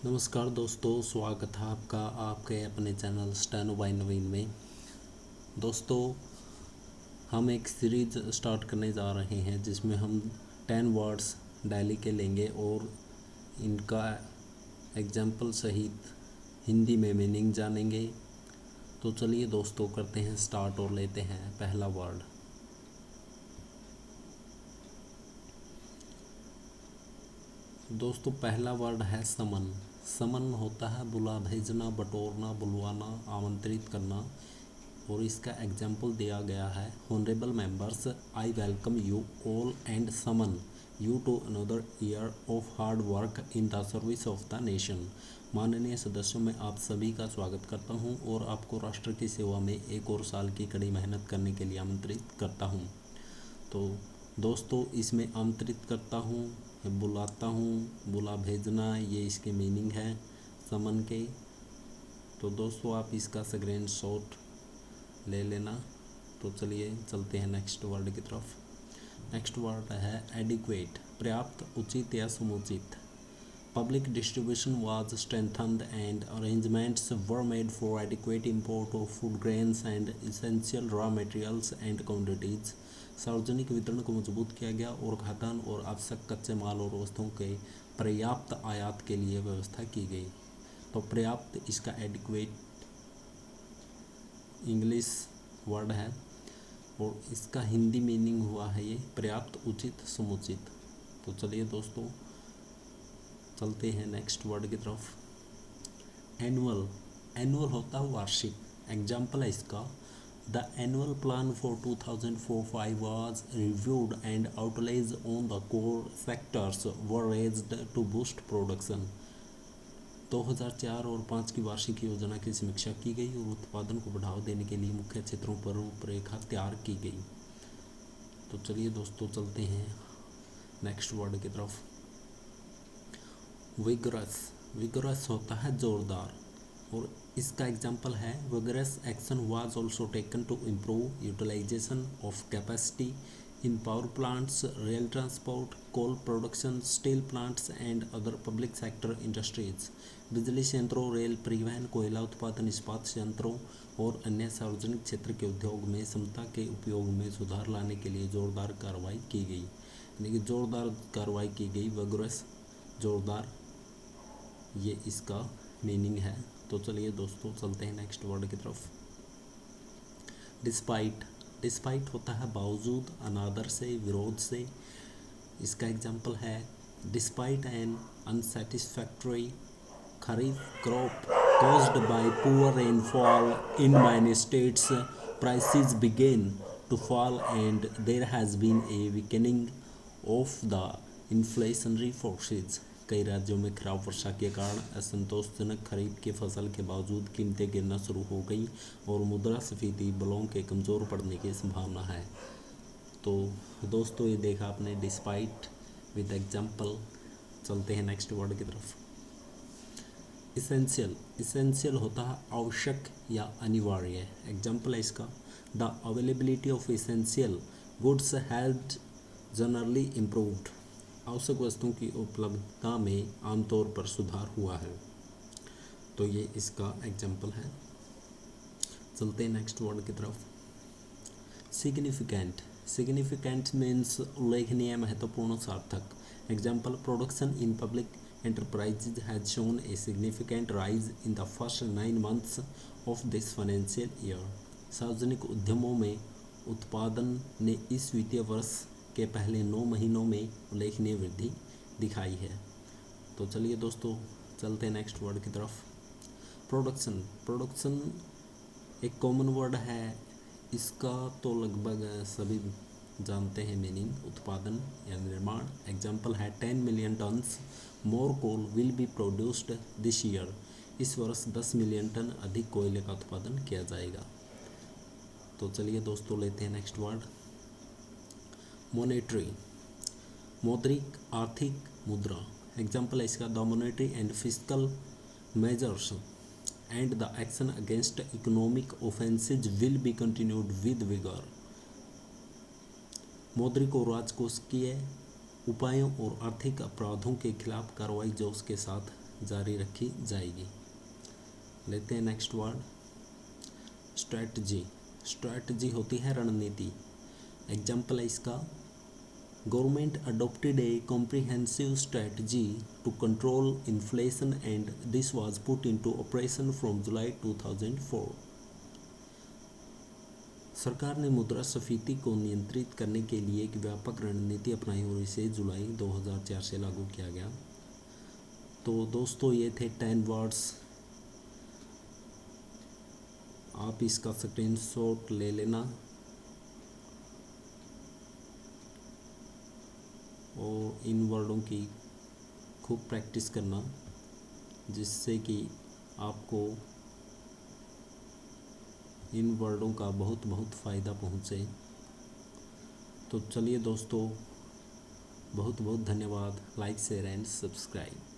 नमस्कार दोस्तों, स्वागत है आपका आपके अपने चैनल स्टेनो बाय नवीन में। दोस्तों, हम एक सीरीज स्टार्ट करने जा रहे हैं जिसमें हम 10 वर्ड्स डेली के लेंगे और इनका एग्जाम्पल सहित हिंदी में मीनिंग जानेंगे। तो चलिए दोस्तों, करते हैं स्टार्ट और लेते हैं पहला वर्ड। दोस्तों, पहला वर्ड है समन। समन होता है बुला भेजना, बटोरना, बुलवाना, आमंत्रित करना। और इसका एग्जाम्पल दिया गया है, honourable members, I welcome you all and summon you to another year of hard work in the service of the nation. माननीय सदस्यों, मैं आप सभी का स्वागत करता हूं और आपको राष्ट्र की सेवा में एक और साल की कड़ी मेहनत करने के लिए आमंत्रित करता हूं। तो दोस्तों, इसमें आमंत्रित करता हूँ, बुलाता हूँ, बुला भेजना, ये इसके मीनिंग है समन के। तो दोस्तों, आप इसका स्क्रीनशॉट ले लेना। तो चलिए चलते हैं नेक्स्ट वर्ड की तरफ। नेक्स्ट वर्ड है एडिक्वेट, पर्याप्त, उचित या समुचित। Public distribution was strengthened and arrangements were made for adequate import of food grains and essential raw materials and commodities। सार्वजनिक वितरण को मजबूत किया गया और खाद्यान्न और आवश्यक कच्चे माल और वस्तुओं के पर्याप्त आयात के लिए व्यवस्था की गई। तो पर्याप्त इसका एडिक्वेट इंग्लिश वर्ड है और इसका हिंदी मीनिंग हुआ है ये पर्याप्त, उचित, समुचित। तो चलिए दोस्तों, चलते हैं नेक्स्ट वर्ड की तरफ। एनुअल, एनुअल होता है वार्षिक। एग्जाम्पल है इसका, the annual plan for 2004-05 was reviewed and outlays on the core sectors were raised to boost production. 2004 और 5 की वार्षिक योजना की समीक्षा की गई और उत्पादन को बढ़ावा देने के लिए मुख्य क्षेत्रों पर रूपरेखा तैयार की गई। तो चलिए दोस्तों, चलते हैं नेक्स्ट वर्ड की तरफ। विगरस, विगरस होता है जोरदार और इसका एग्जाम्पल है, vigorous action was also taken to improve utilisation of capacity in power plants, rail transport, coal production, steel plants and other public sector industries. बिजली संयंत्रों, रेल परिवहन, कोयला उत्पादन, इस्पात संयंत्रों और अन्य सार्वजनिक क्षेत्र के उद्योग में क्षमता के उपयोग में सुधार लाने के लिए जोरदार कार्रवाई की गई। यानी कि जोरदार कार्रवाई की गई, विगरस, जोरदार, ये इसका मीनिंग है। तो चलिए दोस्तों, चलते हैं नेक्स्ट वर्ड की तरफ। डिस्पाइट, डिस्पाइट होता है बावजूद, अनादर से, विरोध से। इसका एग्जाम्पल है, despite an unsatisfactory kharif crop caused by poor rainfall in many states, prices began to fall and there has been a weakening of the inflationary forces। कई राज्यों में खराब वर्षा के कारण असंतोषजनक खरीफ की फसल के बावजूद कीमतें गिरना शुरू हो गई और मुद्रास्फीति बलों के कमज़ोर पड़ने की संभावना है। तो दोस्तों, ये देखा आपने डिस्पाइट विद एग्जाम्पल। चलते हैं नेक्स्ट वर्ड की तरफ। इसेंशियल, इसेंशियल होता है आवश्यक या अनिवार्य। एग्जाम्पल है इसका, the availability of essential goods has generally improved. आवश्यक वस्तुओं की उपलब्धता में आमतौर पर सुधार हुआ है। तो ये इसका एग्जाम्पल है। चलते हैं नेक्स्ट वर्ड की तरफ। सिग्निफिकेंट, सिग्निफिकेंट मीन्स उल्लेखनीय, महत्वपूर्ण, सार्थक। Example, production in public enterprises has shown a significant rise in the first 9 months of this financial year। सार्वजनिक उद्यमों में उत्पादन ने इस वित्तीय वर्ष के पहले 9 महीनों में उल्लेखनीय वृद्धि दिखाई है। तो चलिए दोस्तों, चलते हैं नेक्स्ट वर्ड की तरफ। प्रोडक्शन, प्रोडक्शन एक कॉमन वर्ड है, इसका तो लगभग सभी जानते हैं मीनिंग, उत्पादन या निर्माण। एग्जाम्पल है, 10 million tonnes more coal will be produced this year. इस वर्ष 10 मिलियन टन अधिक कोयले का उत्पादन किया जाएगा। तो चलिए दोस्तों, लेते हैं नेक्स्ट वर्ड। मॉनेटरी, मौद्रिक, आर्थिक, मुद्रा। एग्जाम्पल है इसका, the monetary and fiscal measures and the action against economic offences will be continued with vigour. मौद्रिक और राजकोषीय उपायों और आर्थिक अपराधों के खिलाफ कार्रवाई जोश के साथ जारी रखी जाएगी। लेते हैं नेक्स्ट वर्ड, स्ट्रैटजी। स्ट्रैटजी होती है रणनीति। एग्जाम्पल है इसका, government adopted a comprehensive strategy to control inflation and this was put into operation from July 2004। सरकार ने मुद्रास्फीति को नियंत्रित करने के लिए एक व्यापक रणनीति अपनाई और इसे जुलाई 2004 से लागू किया गया। तो दोस्तों ये थे 10 वर्ड्स, आप इसका स्क्रीनशॉट ले लेना और इन वर्डों की खूब प्रैक्टिस करना, जिससे कि आपको इन वर्डों का बहुत बहुत फ़ायदा पहुँचे। तो चलिए दोस्तों, बहुत बहुत धन्यवाद। Like share and subscribe.